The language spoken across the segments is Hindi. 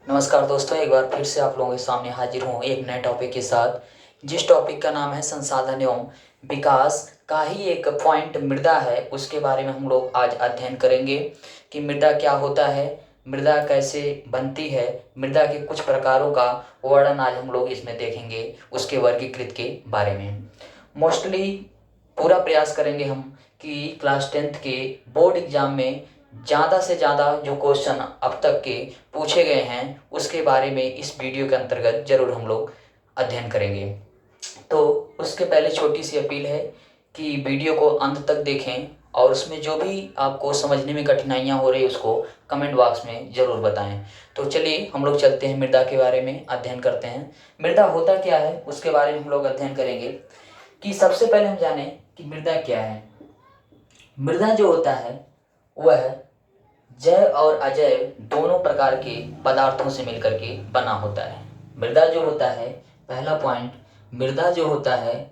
नमस्कार दोस्तों, एक बार फिर से आप लोगों के सामने हाजिर हूँ एक नए टॉपिक के साथ। जिस टॉपिक का नाम है संसाधन एवं विकास का ही एक पॉइंट मृदा है, उसके बारे में हम लोग आज अध्ययन करेंगे कि मृदा क्या होता है, मृदा कैसे बनती है, मृदा के कुछ प्रकारों का वर्णन आज हम लोग इसमें देखेंगे, उसके वर्गीकृत के बारे में। मोस्टली पूरा प्रयास करेंगे हम कि क्लास 10th के बोर्ड एग्जाम में ज़्यादा से ज़्यादा जो क्वेश्चन अब तक के पूछे गए हैं उसके बारे में इस वीडियो के अंतर्गत ज़रूर हम लोग अध्ययन करेंगे। तो उसके पहले छोटी सी अपील है कि वीडियो को अंत तक देखें और उसमें जो भी आपको समझने में कठिनाइयाँ हो रही उसको कमेंट बॉक्स में ज़रूर बताएं। तो चलिए हम लोग चलते हैं, मृदा के बारे में अध्ययन करते हैं। मृदा होता क्या है उसके बारे में हम लोग अध्ययन करेंगे कि सबसे पहले हम जानें कि मृदा क्या है। मृदा जो होता है वह जैव और अजैव दोनों प्रकार के पदार्थों से मिलकर के बना होता है। मृदा जो होता है, पहला पॉइंट, मृदा जो होता है,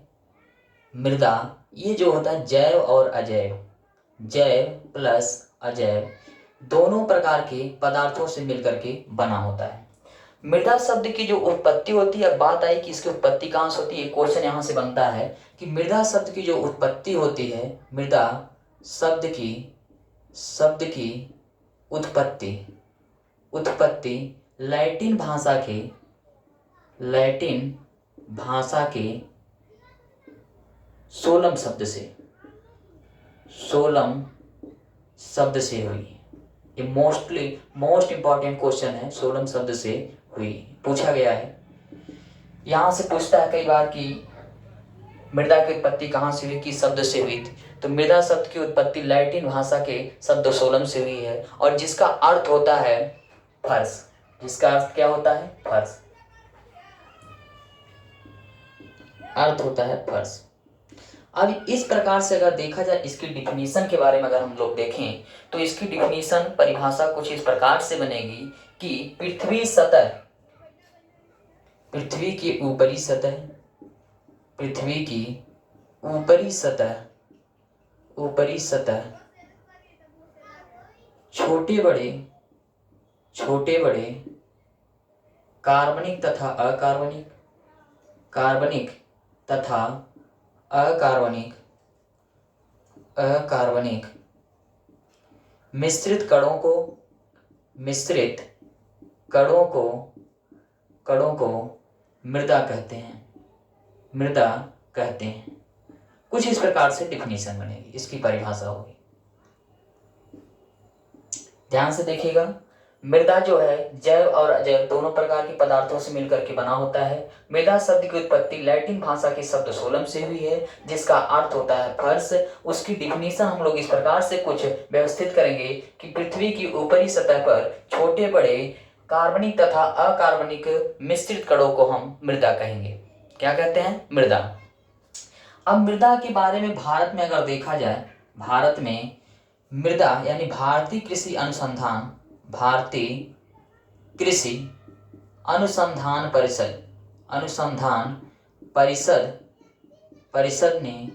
मृदा ये जो होता है जैव और अजैव, जैव प्लस अजैव दोनों प्रकार के पदार्थों से मिलकर के बना होता है। मृदा शब्द की जो उत्पत्ति होती है, अब बात आई कि इसकी उत्पत्ति कहाँ से होती है। क्वेश्चन यहाँ से बनता है कि मृदा शब्द की जो उत्पत्ति होती है, मृदा शब्द की उत्पत्ति उत्पत्ति लैटिन भाषा के सोलम शब्द से हुई। ये मोस्ट इंपॉर्टेंट क्वेश्चन है, सोलम शब्द से हुई, पूछा गया है। यहाँ से पूछता है कई बार कि मृदा की उत्पत्ति कहाँ से हुई, किस शब्द से हुई। तो मृदा शब्द की उत्पत्ति लैटिन भाषा के शब्द सोलम से हुई है और जिसका अर्थ होता है फर्श। जिसका अर्थ क्या होता है? फर्श। अर्थ होता है फर्श। अब इस प्रकार से अगर देखा जाए, इसकी डिफिनीशन के बारे में अगर हम लोग देखें तो इसकी डिफिनीशन, परिभाषा कुछ इस प्रकार से बनेगी कि पृथ्वी की ऊपरी सतह छोटे बड़े कार्बनिक तथा अकार्बनिक मिश्रित कणों को मृदा कहते हैं। कुछ इस प्रकार से डिफिनीशन बनेगी, इसकी परिभाषा होगी। ध्यान से देखिएगा, मृदा जो है जैव और अजैव दोनों प्रकार के पदार्थों से मिलकर के बना होता है। मृदा शब्द की उत्पत्ति लैटिन भाषा के शब्द सोलम से हुई है, जिसका अर्थ होता है फर्श। उसकी डिफिनीशन हम लोग इस प्रकार से कुछ व्यवस्थित करेंगे कि पृथ्वी की ऊपरी सतह पर छोटे बड़े कार्बनिक तथा अकार्बनिक मिश्रित कणों को हम मृदा कहेंगे। क्या कहते हैं? मृदा। अब मृदा के बारे में भारत में अगर देखा जाए, भारत में मृदा यानी भारतीय कृषि अनुसंधान परिषद ने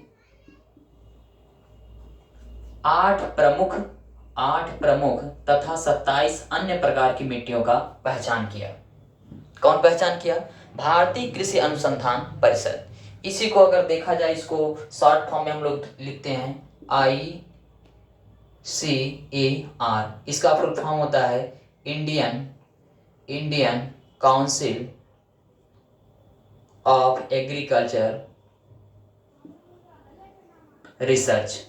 8 प्रमुख तथा 27 अन्य प्रकार की मिट्टियों का पहचान किया। कौन पहचान किया? भारतीय कृषि अनुसंधान परिषद। इसी को अगर देखा जाए, इसको शॉर्ट फॉर्म में हम लोग लिखते हैं ICAR। इसका फुल फॉर्म होता है Indian council of agriculture research.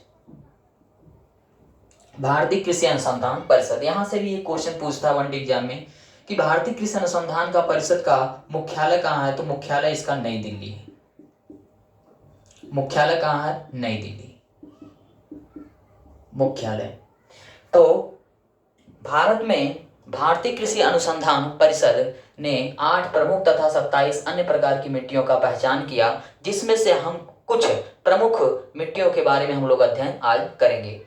भारतीय कृषि अनुसंधान परिषद। यहां से भी एक क्वेश्चन पूछता है वनडे एग्जाम में कि भारतीय कृषि अनुसंधान का परिषद का मुख्यालय कहाँ है। तो मुख्यालय इसका नई दिल्ली है। मुख्यालय कहाँ है? नई दिल्ली मुख्यालय। तो भारत में भारतीय कृषि अनुसंधान परिषद ने 8 प्रमुख तथा 27 अन्य प्रकार की मिट्टियों का पहचान किया, जिसमें से हम कुछ प्रमुख मिट्टियों के बारे में हम लोग अध्ययन आज करेंगे।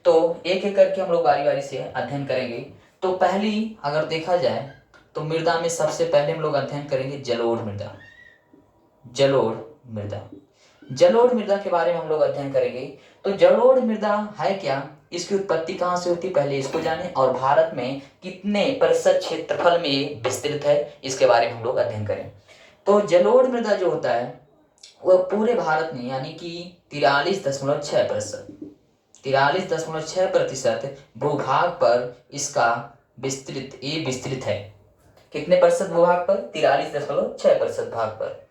तो एक एक करके हम लोग बारी बारी से अध्ययन करेंगे। तो पहली अगर देखा जाए तो मृदा में सबसे पहले हम लोग अध्ययन करेंगे जलोढ़ मृदा के बारे में हम लोग अध्ययन करेंगे। तो जलोढ़ मृदा है क्या? इसकी उत्पत्ति कहाँ से होती है पहले इसको जाने, और भारत में कितने प्रतिशत क्षेत्रफल में ये विस्तृत है इसके बारे में हम लोग अध्ययन करें। तो जलोढ़ मृदा जो होता है वह पूरे भारत में यानी कि 43.6% भूभाग पर इसका विस्तृत है। कितने प्रतिशत भूभाग पर? 43.6% भाग पर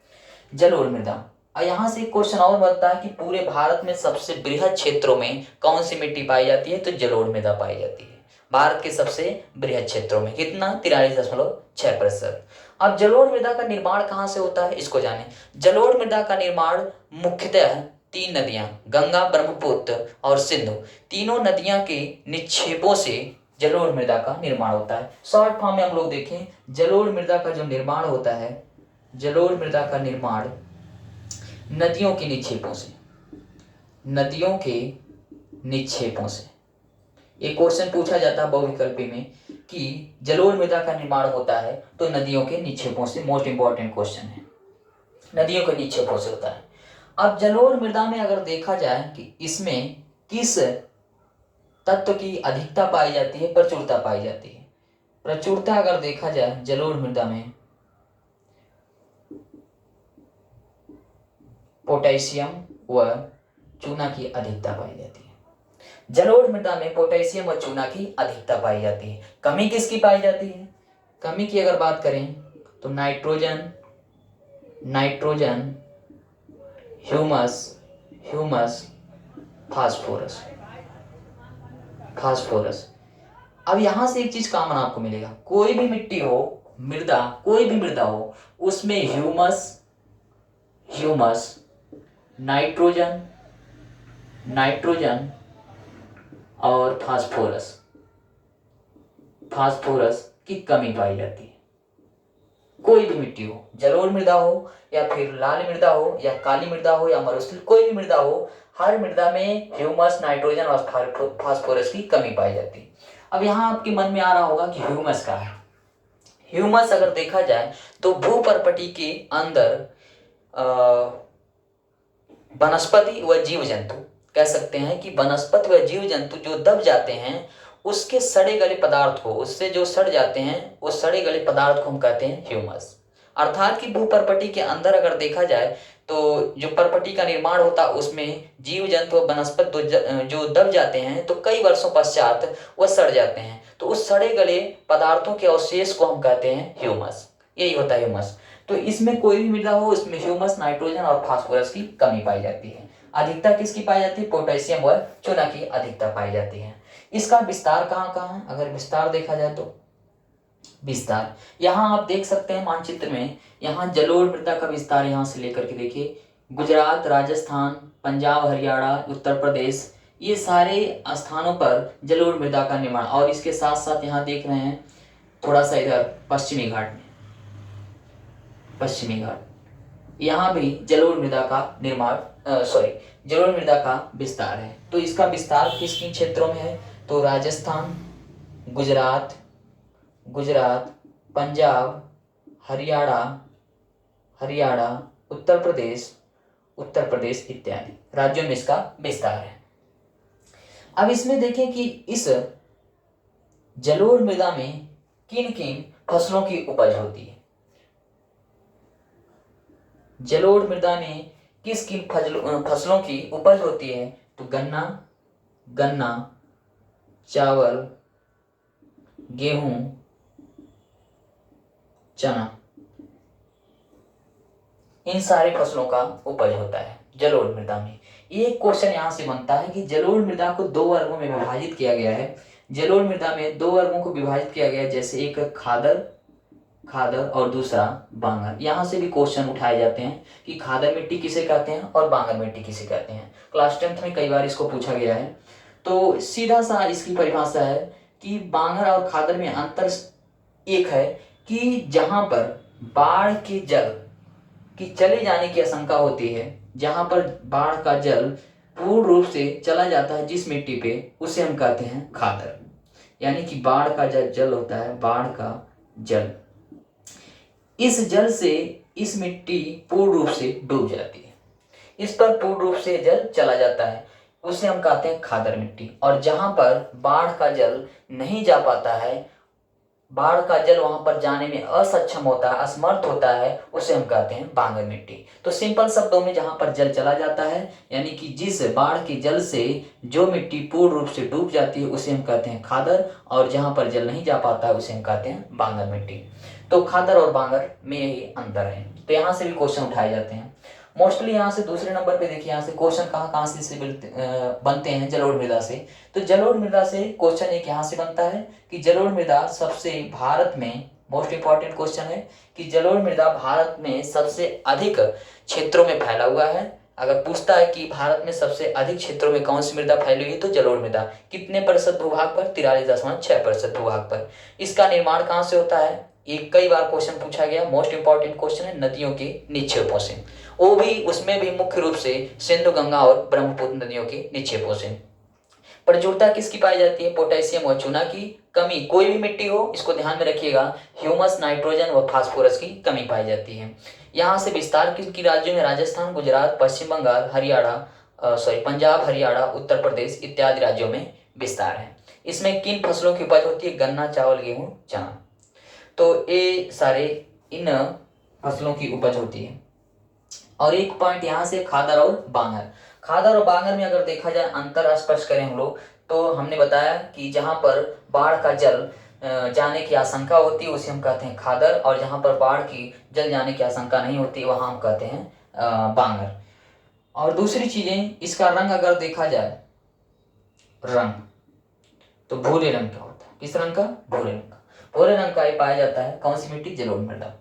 जलोढ़ मृदा। और यहाँ से एक क्वेश्चन और बनता है कि पूरे भारत में सबसे बृहद क्षेत्रों में कौन सी मिट्टी पाई जाती है? तो जलोढ़ मृदा पाई जाती है भारत के सबसे बृहद क्षेत्रों में। कितना? 43.6%। अब जलोढ़ मृदा का निर्माण कहाँ से होता है इसको जाने। जलोढ़ मृदा का निर्माण मुख्यतः 3 नदियां गंगा, ब्रह्मपुत्र और सिंधु, तीनों नदियां के निक्षेपों से जलोढ़ मृदा का निर्माण होता है। शॉर्ट फॉर्म में हम लोग देखें, जलोढ़ मृदा का जो निर्माण होता है, जलोढ़ मृदा का निर्माण नदियों के निक्षेपों से। एक क्वेश्चन पूछा जाता है बहुविकल्पी में कि जलोढ़ मृदा का निर्माण होता है तो नदियों के निक्षेपों से। मोस्ट इंपॉर्टेंट क्वेश्चन है, नदियों के निक्षेपों से होता है। अब जलोढ़ मृदा में अगर देखा जाए कि इसमें किस तत्व की अधिकता पाई जाती है, प्रचुरता पाई जाती है। प्रचुरता अगर देखा जाए जलोढ़ मृदा में पोटेशियम व चूना की अधिकता पाई जाती है। जलोढ़ मृदा में पोटेशियम व चूना की अधिकता पाई जाती है। कमी किसकी पाई जाती है? कमी की अगर बात करें तो नाइट्रोजन, ह्यूमस, फास्फोरस। अब यहां से एक चीज कॉमन आपको मिलेगा, कोई भी मिट्टी हो, कोई भी मृदा हो, उसमें ह्यूमस, नाइट्रोजन और फास्फोरस की कमी पाई जाती है। कोई भी मिट्टी हो, जलोढ़ मृदा हो या फिर लाल मृदा हो या काली मृदा हो या मरुस्थल, कोई भी मृदा हो, हर मृदा में ह्यूमस, नाइट्रोजन और फास्फोरस की कमी पाई जाती है। अब यहाँ आपके मन में आ रहा होगा कि ह्यूमस का है। ह्यूमस अगर देखा जाए तो भूपर्पटी के अंदर वनस्पति व जीव जंतु, कह सकते हैं कि वनस्पति व जीव जंतु जो दब जाते हैं उसके सड़े गले पदार्थ को, उससे जो सड़ जाते हैं उस सड़े गले पदार्थ को हम कहते हैं ह्यूमस। अर्थात कि भूपर्पटी के अंदर अगर देखा जाए तो जो पर्पटी का निर्माण होता है उसमें जीव जंतु व वनस्पति जो दब जाते हैं तो कई वर्षों पश्चात वह सड़ जाते हैं, तो उस सड़े गले पदार्थों के अवशेष को हम कहते हैं ह्यूमस। यही होता है ह्यूमस। तो इसमें कोई भी मृदा हो, इसमें ह्यूमस, नाइट्रोजन और फास्फोरस की कमी पाई जाती है। अधिकता किसकी पाई जाती है? पोटेशियम व चूना की अधिकता पाई जाती है। इसका विस्तार कहाँ कहाँ है? अगर विस्तार देखा जाए तो विस्तार यहाँ आप देख सकते हैं मानचित्र में, यहाँ जलोढ़ मृदा का विस्तार यहाँ से लेकर के देखिए गुजरात, राजस्थान, पंजाब, हरियाणा, उत्तर प्रदेश, ये सारे स्थानों पर जलोढ़ मृदा का निर्माण। और इसके साथ साथ यहाँ देख रहे हैं थोड़ा सा इधर पश्चिमी घाट, यहाँ भी जलोढ़ मृदा का निर्माण जलोढ़ मृदा का विस्तार है। तो इसका विस्तार किस किन क्षेत्रों में है? तो राजस्थान, गुजरात, पंजाब, हरियाणा, उत्तर प्रदेश इत्यादि राज्यों में इसका विस्तार है। अब इसमें देखें कि इस जलोढ़ मृदा में किन किन फसलों की उपज होती है। जलोढ़ मृदा में किस किन फसलों की उपज होती है? तो गन्ना, चावल, गेहूं, चना, इन सारे फसलों का उपज होता है जलोढ़ मृदा में। एक क्वेश्चन यहाँ से बनता है कि जलोढ़ मृदा को 2 वर्गों में विभाजित किया गया है। जलोढ़ मृदा में 2 वर्गों को विभाजित किया गया है, जैसे एक खादर और दूसरा बांगर। यहाँ से भी क्वेश्चन उठाए जाते हैं कि खादर मिट्टी किसे कहते हैं और बांगर मिट्टी किसे कहते हैं। क्लास 10th में कई बार इसको पूछा गया है। तो सीधा सा इसकी परिभाषा है कि बांगर और खादर में अंतर एक है कि जहां पर बाढ़ के जल की चले जाने की आशंका होती है, जहां पर बाढ़ का जल पूर्ण रूप से चला जाता है जिस मिट्टी पे, उसे हम कहते हैं खादर। यानी कि बाढ़ का जल होता है, बाढ़ का जल, इस जल से इस मिट्टी पूर्ण रूप से डूब जाती है, इस पर पूर्ण रूप से जल चला जाता है। उसे हम कहते हैं खादर मिट्टी। और जहां पर बाढ़ का जल नहीं जा पाता है, बाढ़ का जल वहां पर जाने में असक्षम होता है, असमर्थ होता है, उसे हम कहते हैं बांगर मिट्टी। तो सिंपल शब्दों में जहां पर जल चला जाता है, यानी कि जिस बाढ़ के जल से जो मिट्टी पूर्ण रूप से डूब जाती है उसे हम कहते हैं खादर, और जहां पर जल नहीं जा पाता है उसे हम कहते हैं बांगर मिट्टी। तो खादर और बांगर में यही अंतर है। तो यहाँ से भी क्वेश्चन उठाए जाते हैं मोस्टली। यहाँ से दूसरे नंबर पे देखिए, यहाँ से क्वेश्चन कहाँ कहाँ से बनते हैं, जलोढ़ मृदा से। तो जलोढ़ मृदा से क्वेश्चन एक यहाँ से बनता है कि जलोढ़ मृदा सबसे भारत में, मोस्ट इंपॉर्टेंट क्वेश्चन है कि जलोढ़ मृदा भारत में सबसे अधिक क्षेत्रों में फैला हुआ है। अगर पूछता है कि भारत में सबसे अधिक क्षेत्रों में कौन सी मृदा फैली हुई है, तो जलोढ़ मृदा। कितने प्रतिशत भूभाग पर? 43.6% भूभाग पर। इसका निर्माण कहाँ से होता है? एक कई बार क्वेश्चन पूछा गया, मोस्ट इंपॉर्टेंट क्वेश्चन है, नदियों के निक्षेपों से। वो भी, उसमें भी मुख्य रूप से सिंधु, गंगा और ब्रह्मपुत्र नदियों के निक्षेपों से। प्रचुरता किसकी पाई जाती है? पोटेशियम और चूना की कमी, कोई भी मिट्टी हो इसको ध्यान में रखिएगा, ह्यूमस, नाइट्रोजन व फास्फोरस की कमी पाई जाती है। यहाँ से विस्तार किन राज्यों में? राजस्थान, गुजरात, पश्चिम बंगाल, पंजाब, हरियाणा, उत्तर प्रदेश इत्यादि राज्यों में विस्तार है। इसमें किन फसलों की उपज होती है? गन्ना, चावल, गेहूं, चना। तो ये सारे इन फसलों की उपज होती है। और एक पॉइंट यहाँ से खादर और बांगर। खादर और बांगर में अगर देखा जाए, अंतर स्पष्ट करें हम लोग, तो हमने बताया कि जहाँ पर बाढ़ का जल जाने की आशंका होती है उसे हम कहते हैं खादर, और जहाँ पर बाढ़ की जल जाने की आशंका नहीं होती वहाँ हम कहते हैं बांगर। और दूसरी चीजें, इसका रंग अगर देखा जाए, रंग तो भूरे रंग का होता है। किस रंग का? भूरे रंग का। भूरे रंग का ये पाया जाता है कौन सी मिट्टी? जलोढ़ मृदा।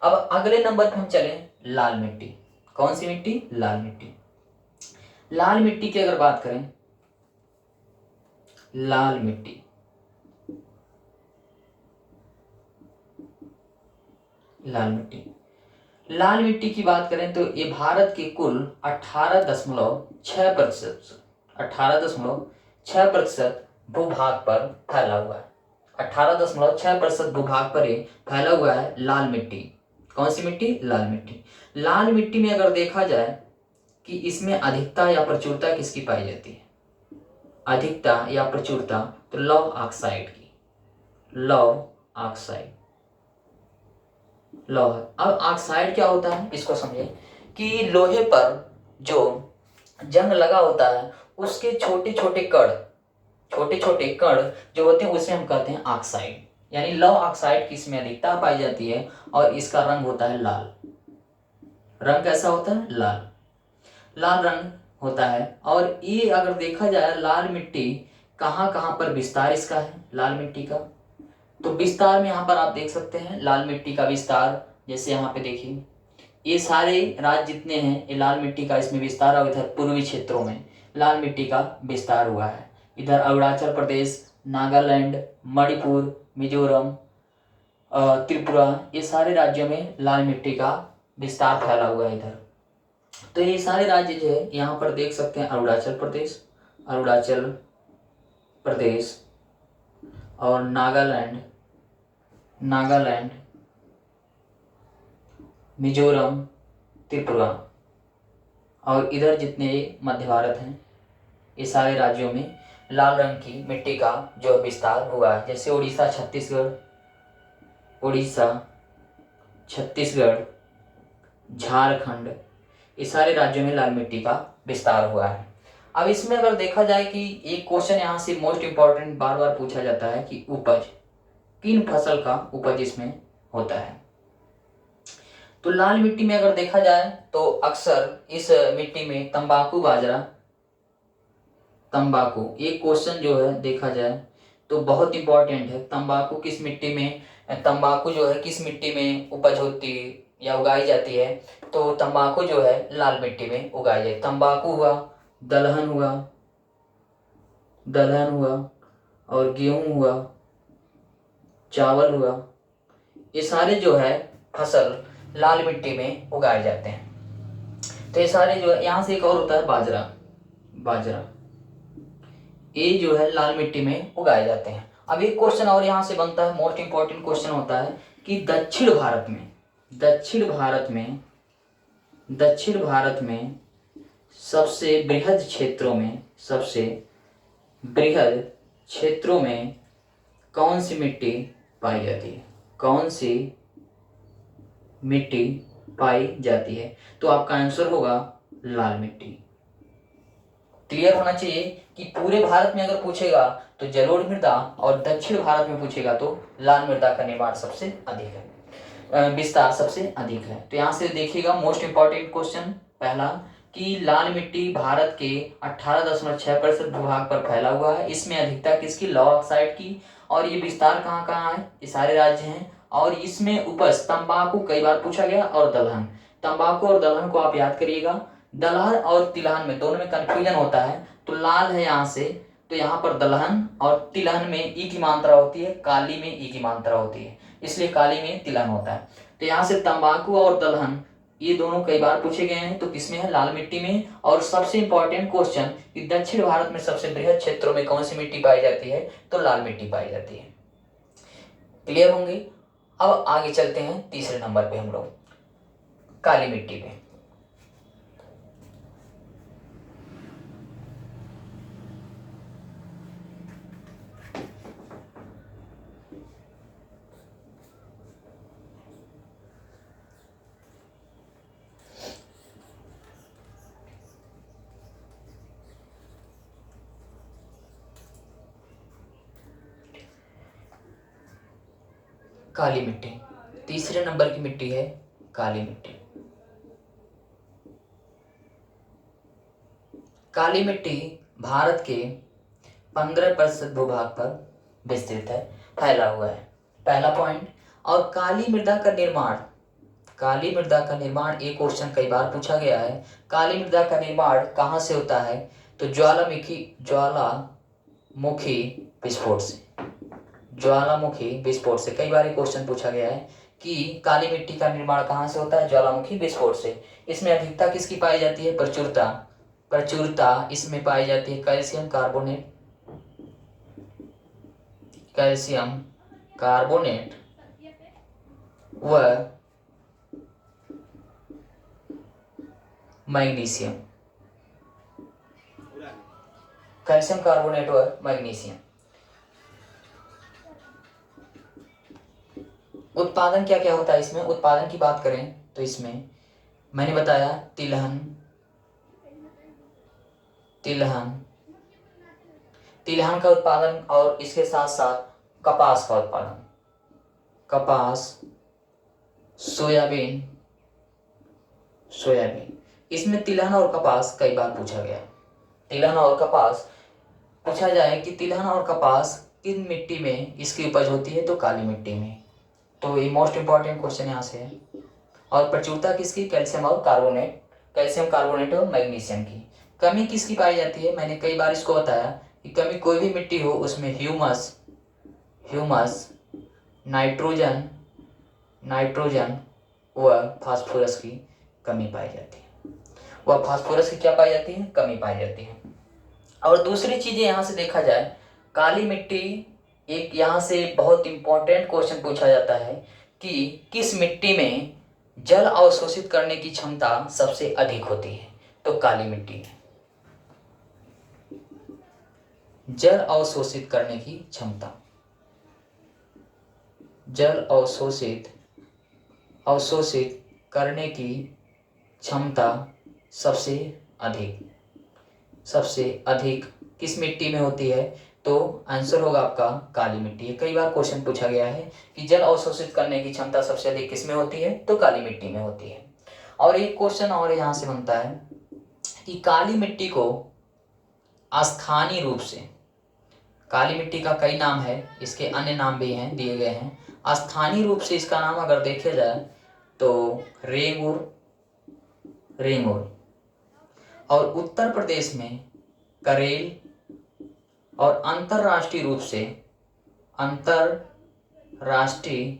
अब अगले नंबर पर हम चले, लाल मिट्टी। कौन सी मिट्टी? लाल मिट्टी। लाल मिट्टी की अगर बात करें, लाल मिट्टी, लाल मिट्टी, लाल मिट्टी की बात करें तो ये भारत के कुल 18.6% भूभाग पर फैला हुआ है। 18.6% भूभाग पर ये फैला हुआ है लाल मिट्टी। कौन सी मिट्टी? लाल मिट्टी। लाल मिट्टी में अगर देखा जाए कि इसमें अधिकता या प्रचुरता किसकी पाई जाती है? अधिकता या प्रचुरता, तो लौह ऑक्साइड की। लौह ऑक्साइड, लौह। अब ऑक्साइड क्या होता है इसको समझे, कि लोहे पर जो जंग लगा होता है उसके छोटे छोटे कण, छोटे छोटे कण जो होते हैं उसे हम कहते हैं ऑक्साइड। यानी लौह ऑक्साइड की इसमें अधिकता पाई जाती है और इसका रंग होता है लाल। रंग कैसा होता है? लाल, लाल रंग होता है। और ये अगर देखा जाए, लाल मिट्टी कहाँ कहाँ पर विस्तार इसका है लाल मिट्टी का, तो विस्तार में यहाँ पर आप देख सकते हैं लाल मिट्टी का विस्तार। जैसे यहाँ पे देखिए, ये सारे राज्य जितने हैं ये लाल मिट्टी का इसमें विस्तार, और इधर पूर्वी क्षेत्रों में लाल मिट्टी का विस्तार हुआ है। इधर अरुणाचल प्रदेश, नागालैंड, मणिपुर, मिजोरम, त्रिपुरा, ये सारे राज्यों में लाल मिट्टी का विस्तार फैला हुआ है इधर। तो ये सारे राज्य जो है यहाँ पर देख सकते हैं, अरुणाचल प्रदेश, अरुणाचल प्रदेश और नागालैंड, नागालैंड, मिजोरम, त्रिपुरा, और इधर जितने मध्य भारत हैं ये सारे राज्यों में लाल रंग की मिट्टी का जो विस्तार हुआ है। जैसे उड़ीसा, छत्तीसगढ़, उड़ीसा, छत्तीसगढ़, झारखंड, ये सारे राज्यों में लाल मिट्टी का विस्तार हुआ है। अब इसमें अगर देखा जाए कि एक क्वेश्चन यहाँ से मोस्ट इंपॉर्टेंट बार बार पूछा जाता है कि उपज, किन फसल का उपज इसमें होता है। तो लाल मिट्टी में अगर देखा जाए तो अक्सर इस मिट्टी में तंबाकू, बाजरा, तंबाकू, एक क्वेश्चन जो है देखा जाए तो बहुत इंपॉर्टेंट है। तंबाकू किस मिट्टी में, तंबाकू जो है किस मिट्टी में उपज होती या उगाई जाती है, तो तंबाकू जो है लाल मिट्टी में उगाई जाए। तंबाकू हुआ, दलहन हुआ, दलहन हुआ, और गेहूं हुआ, चावल हुआ, ये सारे जो है फसल लाल मिट्टी में उगाए जाते हैं। तो ये सारे जो है, यहाँ से एक और होता है बाजरा, बाजरा, ये जो है लाल मिट्टी में उगाए जाते हैं। अब एक क्वेश्चन और यहाँ से बनता है, मोस्ट इंपॉर्टेंट क्वेश्चन होता है कि दक्षिण भारत में, दक्षिण भारत में, दक्षिण भारत में सबसे बृहद क्षेत्रों में, सबसे बृहद क्षेत्रों में कौन सी मिट्टी पाई जाती है? कौन सी मिट्टी पाई जाती है? तो आपका आंसर होगा लाल मिट्टी। क्लियर होना चाहिए कि पूरे भारत में अगर पूछेगा तो जलोढ़ मृदा और दक्षिण भारत में पूछेगा तो लाल मृदा का निर्माण सबसे अधिक है, विस्तार सबसे अधिक है। तो यहाँ से देखिएगा मोस्ट इंपॉर्टेंट क्वेश्चन पहला कि लाल मिट्टी भारत के 18.6% भूभाग पर फैला हुआ है। इसमें अधिकता किसकी? लौह ऑक्साइड की। और ये विस्तार कहाँ कहाँ है? ये सारे राज्य हैं। और इसमें उपज तंबाकू कई बार पूछा गया और दलहन। तंबाकू और दलहन को आप याद करिएगा। दलहन और तिलहन में दोनों में कंफ्यूजन होता है। तो लाल है यहाँ से, तो यहाँ पर दलहन और तिलहन में ई की मात्रा होती है, काली में ई की मात्रा होती है, इसलिए काली में तिलहन होता है। तो यहाँ से तंबाकू और दलहन ये दोनों कई बार पूछे गए हैं। तो किसमें है? लाल मिट्टी में। और सबसे इंपॉर्टेंट क्वेश्चन कि दक्षिण भारत में सबसे बृहद क्षेत्रों में कौन सी मिट्टी पाई जाती है? तो लाल मिट्टी पाई जाती है। क्लियर होंगे? अब आगे चलते हैं तीसरे नंबर पे हम लोग काली मिट्टी पे। काली मिट्टी तीसरे नंबर की मिट्टी है काली मिट्टी। काली मिट्टी भारत के 15% भूभाग पर विस्तृत है, फैला हुआ है, पहला पॉइंट। और काली मृदा का निर्माण, काली मृदा का निर्माण एक क्वेश्चन कई बार पूछा गया है। काली मृदा का निर्माण कहाँ से होता है? तो ज्वालामुखी विस्फोट से। ज्वालामुखी विस्फोट से कई बार ये क्वेश्चन पूछा गया है कि काली मिट्टी का निर्माण कहाँ से होता है? ज्वालामुखी विस्फोट से। इसमें अधिकता किसकी पाई जाती है? प्रचुरता। प्रचुरता इसमें पाई जाती है कैल्शियम कार्बोनेट, कैल्शियम कार्बोनेट व मैग्नीशियम। कैल्शियम कार्बोनेट व मैग्नीशियम। उत्पादन क्या क्या होता है इसमें? उत्पादन की बात करें तो इसमें मैंने बताया तिलहन, तिलहन का उत्पादन और इसके साथ साथ कपास का उत्पादन, कपास, सोयाबीन। इसमें तिलहन और कपास कई बार पूछा गया। तिलहन और कपास पूछा जाए कि तिलहन और कपास किन मिट्टी में इसकी उपज होती है? तो काली मिट्टी में। तो ये मोस्ट इंपॉर्टेंट क्वेश्चन यहाँ से है। और प्रचुरता किसकी? कैल्शियम और कार्बोनेट, कैल्शियम कार्बोनेट और मैग्नीशियम की। कमी किसकी पाई जाती है? मैंने कई बार इसको बताया कि कमी कोई भी मिट्टी हो उसमें ह्यूमस, नाइट्रोजन व फास्फोरस की कमी पाई जाती है। वह फास्फोरस की क्या पाई जाती है? कमी पाई जाती है। और दूसरी चीजें यहाँ से देखा जाए, काली मिट्टी एक यहाँ से बहुत इंपॉर्टेंट क्वेश्चन पूछा जाता है कि किस मिट्टी में जल अवशोषित करने की क्षमता सबसे अधिक होती है? तो काली मिट्टी। जल अवशोषित करने की क्षमता, जल अवशोषित करने की क्षमता सबसे अधिक किस मिट्टी में होती है? तो आंसर होगा आपका काली मिट्टी। कई बार क्वेश्चन पूछा गया है कि जल अवशोषित करने की क्षमता सबसे अधिक किस में होती है? तो काली मिट्टी में होती है। और एक क्वेश्चन और यहाँ से बनता है कि काली मिट्टी को स्थानीय रूप से, काली मिट्टी का कई नाम है, इसके अन्य नाम भी हैं, दिए गए हैं। स्थानीय रूप से इसका नाम अगर देखा जाए तो रेंगुर, और उत्तर प्रदेश में करेल, और अंतरराष्ट्रीय रूप से, अंतरराष्ट्रीय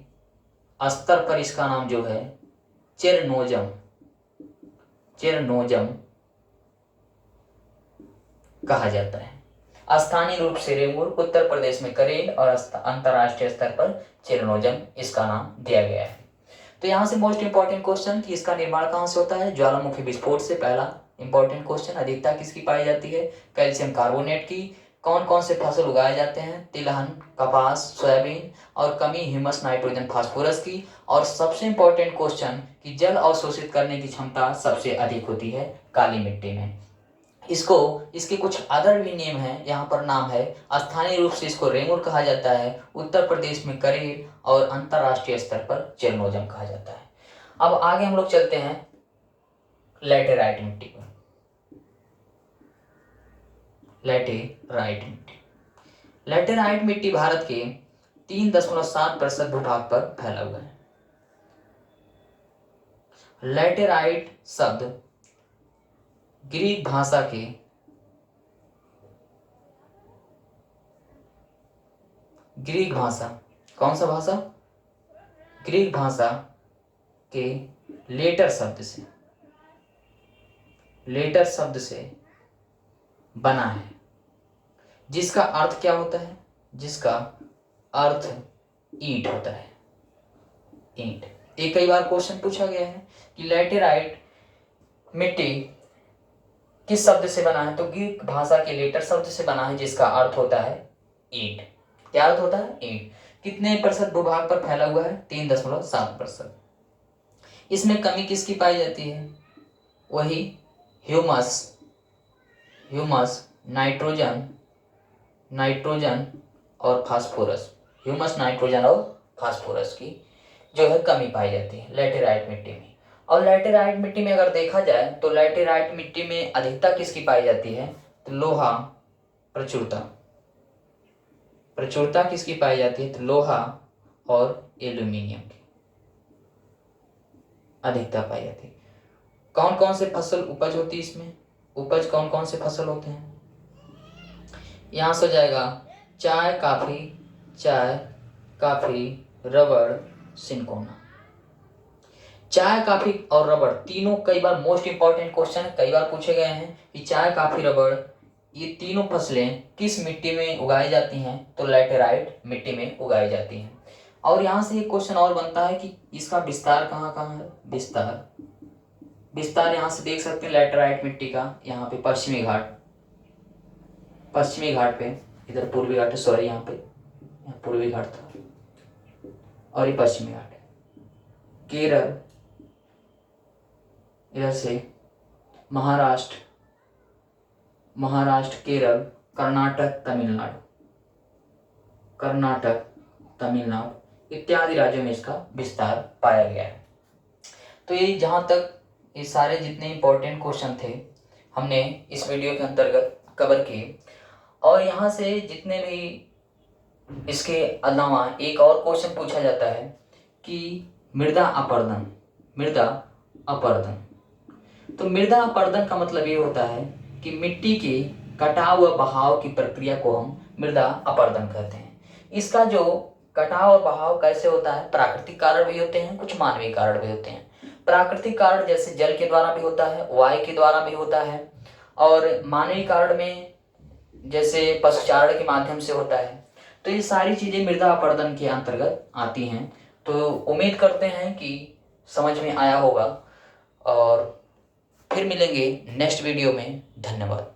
स्तर पर इसका नाम जो है चेरनोजम कहा जाता है। स्थानीय रूप से रेंगुर, उत्तर प्रदेश में करेल, और अंतरराष्ट्रीय स्तर पर चेरनोजम इसका नाम दिया गया है। तो यहाँ से मोस्ट इंपॉर्टेंट क्वेश्चन कि इसका निर्माण कहाँ से होता है? ज्वालामुखी विस्फोट से, पहला इंपॉर्टेंट क्वेश्चन। अधिकता किसकी पाई जाती है? कैल्शियम कार्बोनेट की। कौन कौन से फसल उगाए जाते हैं? तिलहन, कपास, सोयाबीन। और कमी ह्यूमस, नाइट्रोजन, फास्फोरस की। और सबसे इंपॉर्टेंट क्वेश्चन कि जल अवशोषित करने की क्षमता सबसे अधिक होती है काली मिट्टी में। इसके कुछ अदर भी नेम हैं, यहाँ पर नाम है। स्थानीय रूप से इसको रेंगुर कहा जाता है, उत्तर प्रदेश में करेर और अंतरराष्ट्रीय स्तर पर चेरनोजम कहा जाता है। अब आगे हम लोग चलते हैं लैटेराइट मिट्टी पर। लैटेराइट मिट्टी भारत के 3.7% भूभाग पर फैला हुआ है। लैटेराइट शब्द ग्रीक भाषा के कौन सा भाषा? ग्रीक भाषा के लेटर शब्द से बना है, जिसका अर्थ क्या होता है? जिसका अर्थ ईंट होता है। ईंट। एक कई बार क्वेश्चन पूछा गया है कि लैटेराइट मिट्टी किस शब्द से बना है? तो ग्रीक भाषा के लेटर शब्द से बना है, जिसका अर्थ होता है ईंट। क्या अर्थ होता है? ईंट। कितने प्रतिशत भूभाग पर फैला हुआ है? 3.7%। इसमें कमी किसकी पाई जाती है? वही ह्यूमस, नाइट्रोजन और फास्फोरस। ह्यूमस, नाइट्रोजन और फास्फोरस की जो है कमी पाई जाती है लैटेराइट मिट्टी में। और लैटेराइट मिट्टी में अगर देखा जाए तो लैटेराइट मिट्टी में अधिकता किसकी पाई जाती है? तो लोहा प्रचुरता किसकी पाई जाती है? तो लोहा और एल्यूमिनियम की अधिकता पाई जाती है। कौन कौन से फसल उपज होती है इसमें? उपज कौन कौन से फसल होते हैं? यहाँ से हो जाएगा चाय, काफी, रबड़, सिनकोना। चाय, काफी और रबड़ तीनों कई बार मोस्ट इंपॉर्टेंट क्वेश्चन है, कई बार पूछे गए हैं कि चाय, काफी, रबड़ ये तीनों फसलें किस मिट्टी में उगाई जाती हैं? तो लैटेराइट मिट्टी में उगाई जाती हैं। और यहाँ से एक क्वेश्चन और बनता है कि इसका विस्तार कहाँ कहाँ है? विस्तार यहाँ से देख सकते हैं लैटेराइट मिट्टी का। यहाँ पे पश्चिमी घाट पे, इधर पूर्वी घाट है, सॉरी यहाँ पूर्वी घाट था और ये पश्चिमी घाट है। केरल, इधर से महाराष्ट्र, केरल, कर्नाटक, तमिलनाडु इत्यादि राज्यों में इसका विस्तार पाया गया है। तो ये जहाँ तक ये सारे जितने इंपॉर्टेंट क्वेश्चन थे हमने इस वीडियो के अंतर्गत कवर किए। और यहाँ से जितने भी इसके अलावा एक और क्वेश्चन पूछा जाता है कि मृदा अपरदन। तो मृदा अपरदन का मतलब ये होता है कि मिट्टी के कटाव व बहाव की प्रक्रिया को हम मृदा अपरदन कहते हैं। इसका जो कटाव और बहाव कैसे होता है? प्राकृतिक कारण भी होते हैं, कुछ मानवीय कारण भी होते हैं। प्राकृतिक कारण जैसे जल के द्वारा भी होता है, वायु के द्वारा भी होता है, और मानवीय कारण में जैसे पशुचारण के माध्यम से होता है। तो ये सारी चीजें मृदा अपरदन के अंतर्गत आती हैं। तो उम्मीद करते हैं कि समझ में आया होगा और फिर मिलेंगे नेक्स्ट वीडियो में। धन्यवाद।